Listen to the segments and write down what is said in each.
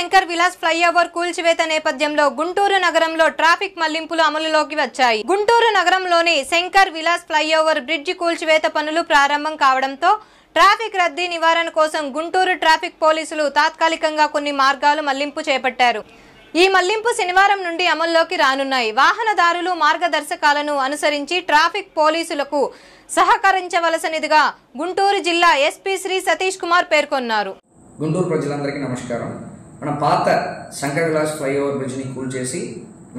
Shankar Vilas flyover కూల్చివేత నేపథ్యంలో గుంటూరు నగరంలో ట్రాఫిక్ మళ్లింపులు అమలులోకి వచ్చాయి. గుంటూరు నగరంలోని శంకర్ విలాస్ ఫ్లైఓవర్ బ్రిడ్జి కూల్చివేత పనులు ప్రారంభం కావడంతో ట్రాఫిక్ రద్దీ నివారణ కోసం గుంటూరు ట్రాఫిక్ పోలీసులు తాత్కాలికంగా కొన్ని మార్గాలు మళ్లింపు చేపట్టారు. ఈ మళ్లింపు శనివారం నుండి అమల్లోకి రానున్నాయి. వాహనదారులు మార్గదర్శకాలను అనుసరించి ట్రాఫిక్ పోలీసులకు సహకరించవలసినదిగా గుంటూరు జిల్లా ఎస్పీ శ్రీ సతీష్ కుమార్ పేర్కొన్నారు. గుంటూరు ప్రజలందరికీ నమస్కారం. మన పాత శంకర్ విలాస్ ఫ్లైఓవర్ బ్రిడ్జ్ని కూల్చేసి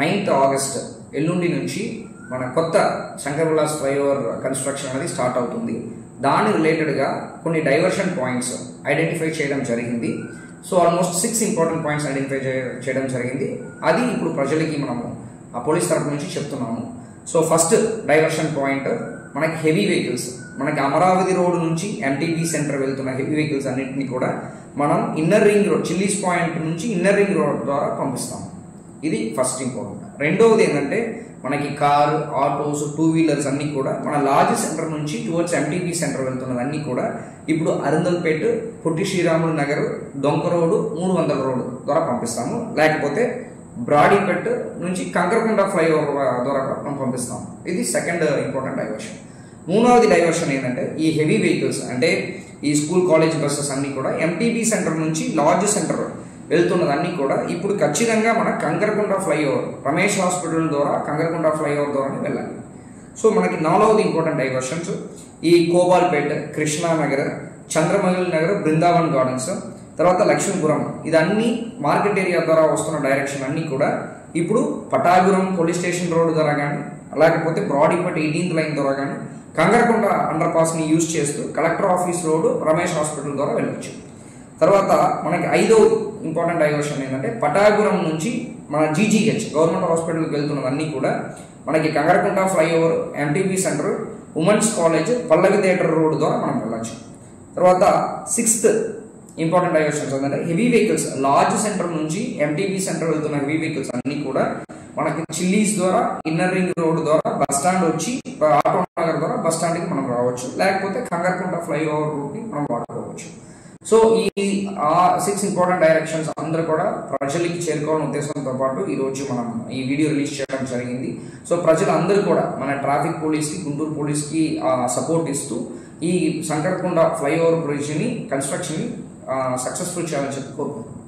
9th ఆగస్ట్ ఎల్లుండి నుంచి మన కొత్త శంకర్ విలాస్ ఫ్లైఓవర్ కన్స్ట్రక్షన్ అనేది స్టార్ట్ అవుతుంది. దాని రిలేటెడ్గా కొన్ని డైవర్షన్ పాయింట్స్ ఐడెంటిఫై చేయడం జరిగింది. So almost 6 important points identify చేయడం జరిగింది. అది ఇప్పుడు ప్రజలకి మనము ఆ పోలీస్ తరఫు నుంచి చెప్తున్నాము. సో ఫస్ట్ డైవర్షన్ పాయింట్ మనకి హెవీ వెహికల్స్, మనకి అమరావతి రోడ్ నుంచి ఎంటీబీ సెంటర్ వెళ్తున్న హెవీ వెహికల్స్ అన్నింటినీ కూడా మనం inner ring road chillies point నుంచి ఇన్నర్ రింగ్ రోడ్ ద్వారా పంపిస్తాము. ఇది ఫస్ట్ ఇంపార్టెంట్. రెండవది ఏంటంటే మనకి కారు, ఆటోస్, 2 వీలర్స్ అన్నీ కూడా మన లార్జ్ సెంటర్ నుంచి టువర్డ్స్ ఎంటీబీ సెంటర్ వెళ్తున్నదన్నీ కూడా ఇప్పుడు అరందల్పేట, పొట్టి శ్రీరాములు నగర్, డొంక రోడ్డు, 300 రోడ్డు ద్వారా పంపిస్తాము. లేకపోతే బ్రాడీపేట నుంచి కంకరకొండ ఫ్లైఓవర్ ద్వారా మనం పంపిస్తాము. ఇది సెకండ్ ఇంపార్టెంట్ డైవర్షన్. మూడవది డైవర్షన్ ఏంటంటే ఈ హెవీ వెహికల్స్ అంటే ఈ స్కూల్ కాలేజ్ బస్సెస్ అన్నీ కూడా ఎంటీబీ సెంటర్ నుంచి లార్జ్ సెంటర్ వెళ్తున్నదన్నీ కూడా ఇప్పుడు ఖచ్చితంగా మన కంకరకొండ ఫ్లైఓవర్, రమేష్ హాస్పిటల్ ద్వారా కంకరకొండ ఫ్లైఓవర్ ద్వారానే వెళ్ళాలి. సో మనకి 4వది ఇంపార్టెంట్ డైవర్షన్స్ ఈ కోబాల్పేట, కృష్ణానగర్, చంద్రమౌళి నగర్, బృందావన్ గార్డెన్స్, తర్వాత లక్ష్మీపురం, ఇదన్నీ మార్కెట్ ఏరియా ద్వారా వస్తున్న డైరెక్షన్ అన్నీ కూడా ఇప్పుడు పటాపురం పోలీస్ స్టేషన్ రోడ్ ద్వారా కానీ లేకపోతే బ్రాడీపేట 18th లైన్ ద్వారా కానీ కంకరకొండ అండర్ పాస్ని యూజ్ చేస్తూ collector office road, Ramesh hospital ద్వారా వెళ్ళొచ్చు. తర్వాత మనకి 5వ ఇంపార్టెంట్ డైవర్షన్ ఏంటంటే పటాపురం నుంచి మన జీజీహెచ్ గవర్నమెంట్ హాస్పిటల్కి వెళ్తున్నదన్నీ కూడా మనకి Kankarakonda flyover, MTB centre, women's college, Pallavi theatre road ద్వారా మనం వెళ్ళచ్చు. తర్వాత 6th ఇంపార్టెంట్ డైవర్షన్స్ ఏంటంటే హెవీ వెహికల్స్ లార్జ్ సెంటర్ నుంచి ఎంటీబీ సెంటర్ వెళ్తున్న హెవీ వెహికల్స్ అన్నీ కూడా మనకి చిల్లీస్ ద్వారా ఇన్నర్ రింగ్ రోడ్ ద్వారా బస్ స్టాండ్ వచ్చి ఆటో నగర్ ద్వారా బస్ స్టాండ్కి మనం రావచ్చు. లేకపోతే కంకరకొండ ఫ్లైఓవర్ రూట్ని మనం వాడుకోవచ్చు. సో ఈ 6 ఇంపార్టెంట్ డైరెక్షన్స్ అందరూ కూడా ప్రజలకి చేరుకోవాలని ఉద్దేశంతో పాటు ఈరోజు మనం ఈ వీడియో రిలీజ్ చేయడం జరిగింది. సో ప్రజలందరూ కూడా మన ట్రాఫిక్ పోలీస్కి, గుంటూరు పోలీస్కి సపోర్ట్ ఇస్తూ ఈ శంకరకొండ ఫ్లైఓవర్ బ్రిడ్జ్ని కన్స్ట్రక్షన్ సక్సెస్ఫుల్ చేయాలని చెప్పి కోరుకుంటున్నాం.